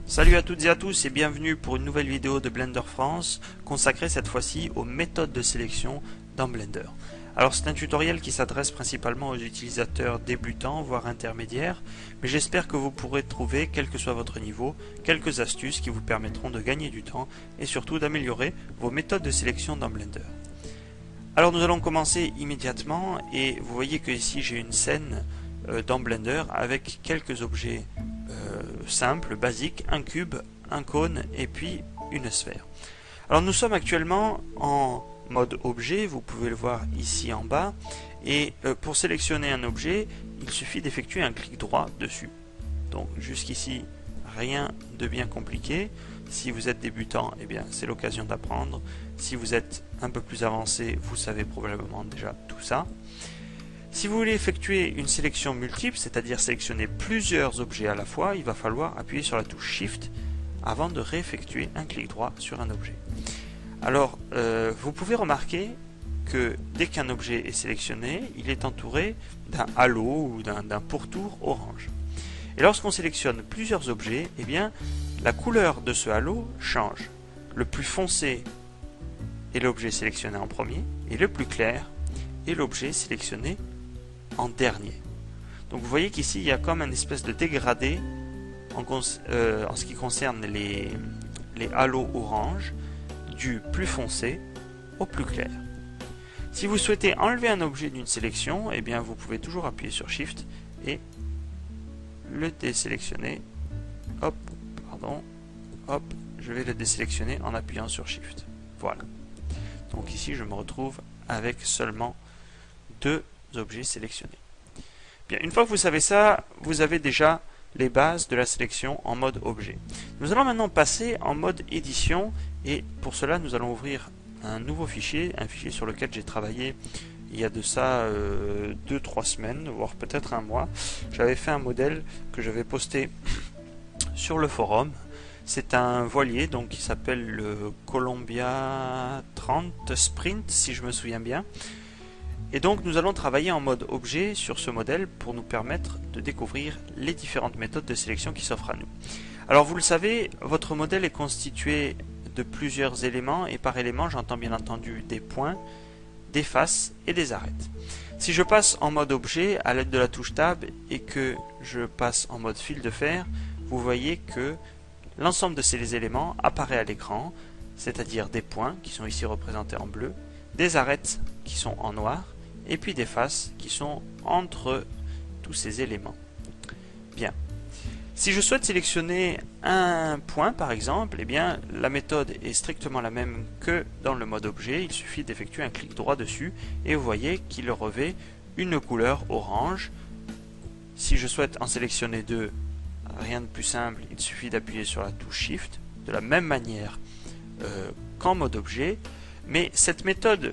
Salut à toutes et à tous et bienvenue pour une nouvelle vidéo de Blender France consacrée cette fois-ci aux méthodes de sélection dans Blender. Alors c'est un tutoriel qui s'adresse principalement aux utilisateurs débutants voire intermédiaires, mais j'espère que vous pourrez trouver, quel que soit votre niveau, quelques astuces qui vous permettront de gagner du temps et surtout d'améliorer vos méthodes de sélection dans Blender. Alors nous allons commencer immédiatement et vous voyez que ici j'ai une scène dans Blender avec quelques objets simples, basiques, un cube, un cône et puis une sphère. Alors nous sommes actuellement en mode objet, vous pouvez le voir ici en bas, et pour sélectionner un objet, il suffit d'effectuer un clic droit dessus. Donc jusqu'ici, rien de bien compliqué. Si vous êtes débutant, eh bien c'est l'occasion d'apprendre. Si vous êtes un peu plus avancé, vous savez probablement déjà tout ça. Si vous voulez effectuer une sélection multiple, c'est-à-dire sélectionner plusieurs objets à la fois, il va falloir appuyer sur la touche Shift avant de réeffectuer un clic droit sur un objet. Alors, vous pouvez remarquer que dès qu'un objet est sélectionné, il est entouré d'un halo ou d'un pourtour orange. Et lorsqu'on sélectionne plusieurs objets, eh bien, la couleur de ce halo change. Le plus foncé est l'objet sélectionné en premier, et le plus clair est l'objet sélectionné en dernier. Donc vous voyez qu'ici il y a comme un espèce de dégradé en ce qui concerne les halos orange du plus foncé au plus clair. Si vous souhaitez enlever un objet d'une sélection, eh bien vous pouvez toujours appuyer sur Shift et le désélectionner. Hop, pardon, hop, je vais le désélectionner en appuyant sur Shift. Voilà. Donc ici je me retrouve avec seulement deux objets sélectionnés. Bien, une fois que vous savez ça, vous avez déjà les bases de la sélection en mode objet. Nous allons maintenant passer en mode édition et pour cela nous allons ouvrir un nouveau fichier, un fichier sur lequel j'ai travaillé il y a de ça 2-3 semaines, voire peut-être un mois. J'avais fait un modèle que j'avais posté sur le forum. C'est un voilier donc qui s'appelle le Columbia 30 Sprint si je me souviens bien. Et donc nous allons travailler en mode objet sur ce modèle pour nous permettre de découvrir les différentes méthodes de sélection qui s'offrent à nous. Alors vous le savez, votre modèle est constitué de plusieurs éléments et par élément j'entends bien entendu des points, des faces et des arêtes. Si je passe en mode objet à l'aide de la touche Tab et que je passe en mode fil de fer, vous voyez que l'ensemble de ces éléments apparaît à l'écran, c'est-à-dire des points qui sont ici représentés en bleu, des arêtes qui sont en noir, et puis des faces qui sont entre tous ces éléments. Bien. Si je souhaite sélectionner un point par exemple, eh bien la méthode est strictement la même que dans le mode objet. Il suffit d'effectuer un clic droit dessus et vous voyez qu'il revêt une couleur orange. Si je souhaite en sélectionner deux, rien de plus simple, il suffit d'appuyer sur la touche Shift de la même manière qu'en mode objet. Mais cette méthode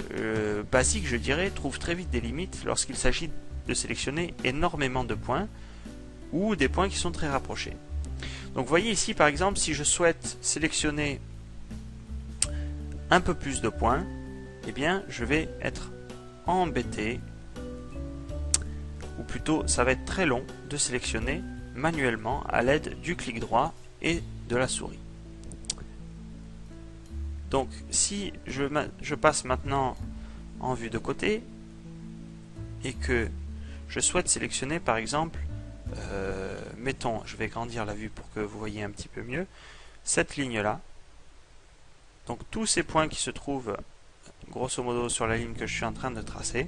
basique, je dirais, trouve très vite des limites lorsqu'il s'agit de sélectionner énormément de points ou des points qui sont très rapprochés. Donc vous voyez ici par exemple, si je souhaite sélectionner un peu plus de points, eh bien je vais être embêté, ou plutôt ça va être très long de sélectionner manuellement à l'aide du clic droit et de la souris. Donc si je passe maintenant en vue de côté et que je souhaite sélectionner par exemple, mettons, je vais grandir la vue pour que vous voyez un petit peu mieux, cette ligne là, donc tous ces points qui se trouvent grosso modo sur la ligne que je suis en train de tracer,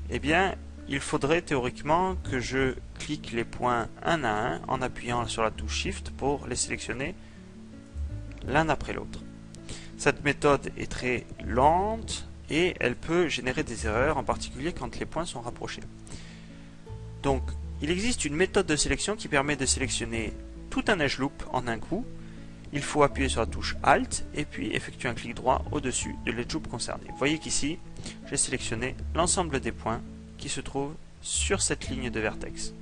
eh bien il faudrait théoriquement que je clique les points un à un en appuyant sur la touche Shift pour les sélectionner l'un après l'autre. Cette méthode est très lente et elle peut générer des erreurs, en particulier quand les points sont rapprochés. Donc, il existe une méthode de sélection qui permet de sélectionner tout un edge loop en un coup. Il faut appuyer sur la touche Alt et puis effectuer un clic droit au-dessus de l'edge loop concerné. Vous voyez qu'ici, j'ai sélectionné l'ensemble des points qui se trouvent sur cette ligne de vertex.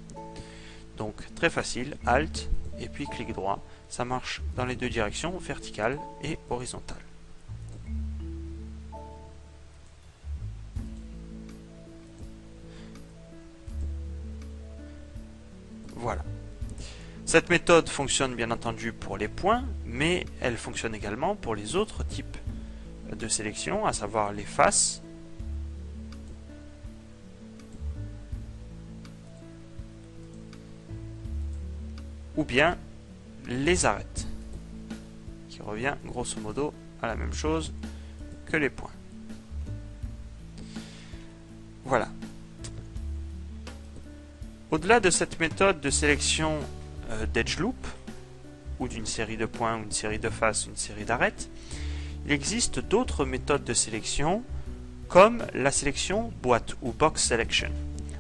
Donc, très facile, Alt et puis clic droit. Ça marche dans les deux directions, verticale et horizontale. Voilà. Cette méthode fonctionne bien entendu pour les points, mais elle fonctionne également pour les autres types de sélection, à savoir les faces, ou bien les arêtes, qui revient grosso modo à la même chose que les points. Voilà. Au-delà de cette méthode de sélection d'edge loop, ou d'une série de points, ou une série de faces, une série d'arêtes, il existe d'autres méthodes de sélection, comme la sélection boîte ou box selection.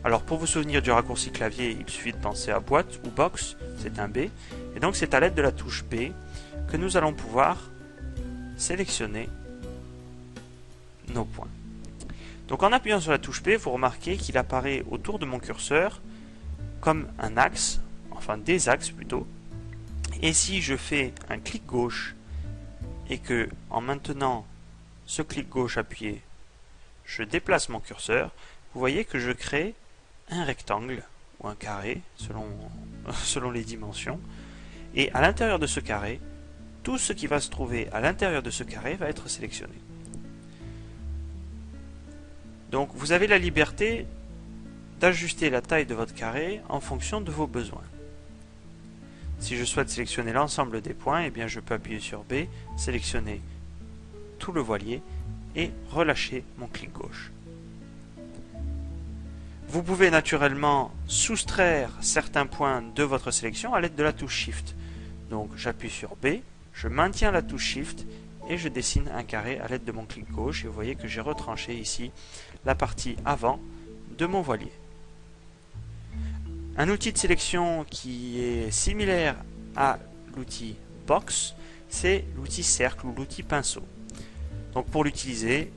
Alors pour vous souvenir du raccourci clavier, il suffit de penser à boîte ou box, c'est un B, et donc c'est à l'aide de la touche B que nous allons pouvoir sélectionner nos points. Donc en appuyant sur la touche B, vous remarquez qu'il apparaît autour de mon curseur comme un axe, enfin des axes plutôt, et si je fais un clic gauche et que en maintenant ce clic gauche appuyé, je déplace mon curseur, vous voyez que je crée un rectangle ou un carré selon les dimensions, et à l'intérieur de ce carré, tout ce qui va se trouver à l'intérieur de ce carré va être sélectionné. Donc vous avez la liberté d'ajuster la taille de votre carré en fonction de vos besoins. Si je souhaite sélectionner l'ensemble des points, eh bien je peux appuyer sur B, sélectionner tout le voilier et relâcher mon clic gauche. Vous pouvez naturellement soustraire certains points de votre sélection à l'aide de la touche Shift. Donc j'appuie sur B, je maintiens la touche Shift et je dessine un carré à l'aide de mon clic gauche, et vous voyez que j'ai retranché ici la partie avant de mon voilier. Un outil de sélection qui est similaire à l'outil Box, c'est l'outil cercle ou l'outil pinceau. Donc pour l'utiliser,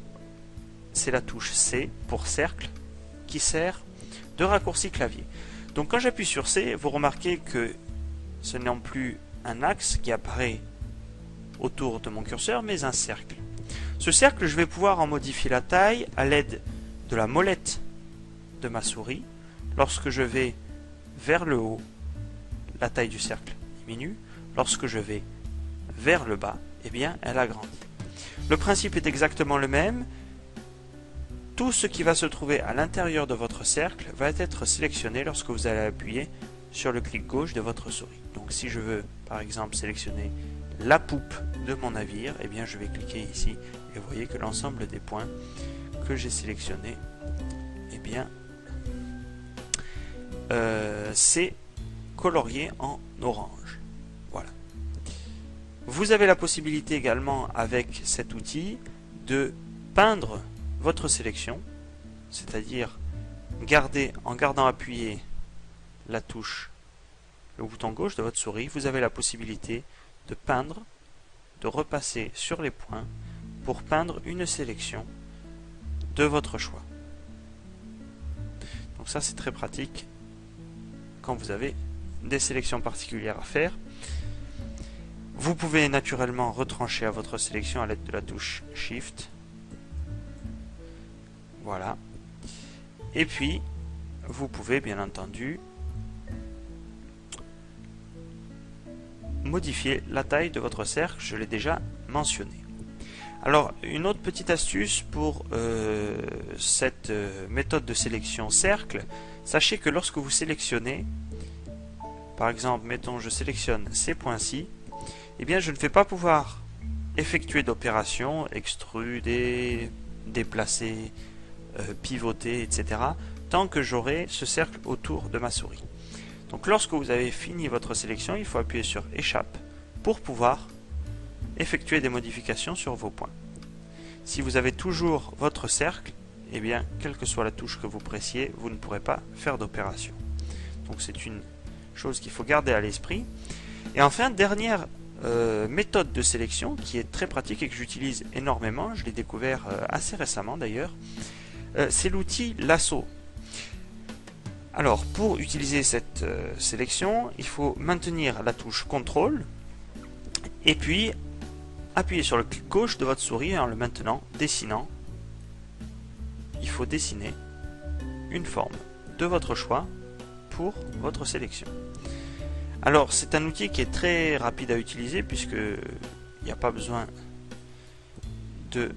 c'est la touche C pour cercle qui sert de raccourci clavier. Donc quand j'appuie sur C, vous remarquez que ce n'est plus un axe qui apparaît autour de mon curseur, mais un cercle. Ce cercle, je vais pouvoir en modifier la taille à l'aide de la molette de ma souris. Lorsque je vais vers le haut, la taille du cercle diminue. Lorsque je vais vers le bas, eh bien, elle agrandit. Le principe est exactement le même. Tout ce qui va se trouver à l'intérieur de votre cercle va être sélectionné lorsque vous allez appuyer sur le clic gauche de votre souris. Donc si je veux, par exemple, sélectionner la poupe de mon navire, eh bien, je vais cliquer ici et vous voyez que l'ensemble des points que j'ai sélectionnés, eh bien, c'est colorié en orange. Voilà. Vous avez la possibilité également avec cet outil de peindre votre sélection, c'est-à-dire en gardant appuyé la touche, le bouton gauche de votre souris, vous avez la possibilité de peindre, de repasser sur les points pour peindre une sélection de votre choix. Donc ça c'est très pratique quand vous avez des sélections particulières à faire. Vous pouvez naturellement retrancher à votre sélection à l'aide de la touche Shift. Voilà. Et puis, vous pouvez bien entendu modifier la taille de votre cercle, je l'ai déjà mentionné. Alors, une autre petite astuce pour cette méthode de sélection cercle, sachez que lorsque vous sélectionnez, par exemple, mettons je sélectionne ces points-ci, eh bien je ne vais pas pouvoir effectuer d'opérations, extruder, déplacer, pivoter, etc., tant que j'aurai ce cercle autour de ma souris. Donc lorsque vous avez fini votre sélection, il faut appuyer sur Échappe pour pouvoir effectuer des modifications sur vos points. Si vous avez toujours votre cercle, eh bien, quelle que soit la touche que vous pressiez, vous ne pourrez pas faire d'opération. Donc c'est une chose qu'il faut garder à l'esprit. Et enfin, dernière méthode de sélection qui est très pratique et que j'utilise énormément, je l'ai découvert assez récemment d'ailleurs, c'est l'outil Lasso. Alors, pour utiliser cette sélection, il faut maintenir la touche CTRL et puis appuyer sur le clic gauche de votre souris en le maintenant, dessinant. Il faut dessiner une forme de votre choix pour votre sélection. Alors c'est un outil qui est très rapide à utiliser puisque il n'y a pas besoin de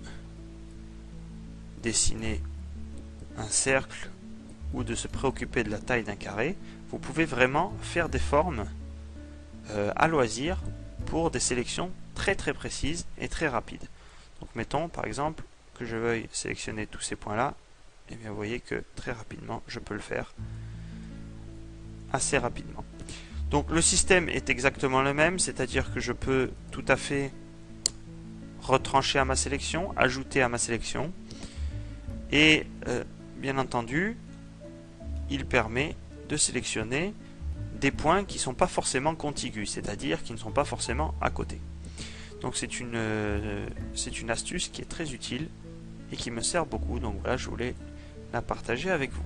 dessiner un cercle ou de se préoccuper de la taille d'un carré. Vous pouvez vraiment faire des formes à loisir pour des sélections très précises et très rapides. Donc mettons par exemple que je veuille sélectionner tous ces points là, et bien vous voyez que très rapidement je peux le faire assez rapidement. Donc le système est exactement le même, c'est-à-dire que je peux tout à fait retrancher à ma sélection, ajouter à ma sélection, et bien entendu il permet de sélectionner des points qui ne sont pas forcément contigus, c'est-à-dire qui ne sont pas forcément à côté. Donc c'est une astuce qui est très utile et qui me sert beaucoup, donc voilà, je voulais la partager avec vous.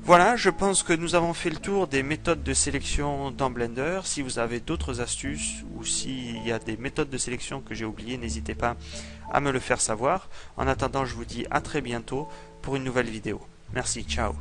Voilà, je pense que nous avons fait le tour des méthodes de sélection dans Blender. Si vous avez d'autres astuces ou s'il y a des méthodes de sélection que j'ai oubliées, n'hésitez pas à me le faire savoir. En attendant, je vous dis à très bientôt pour une nouvelle vidéo. Merci, ciao.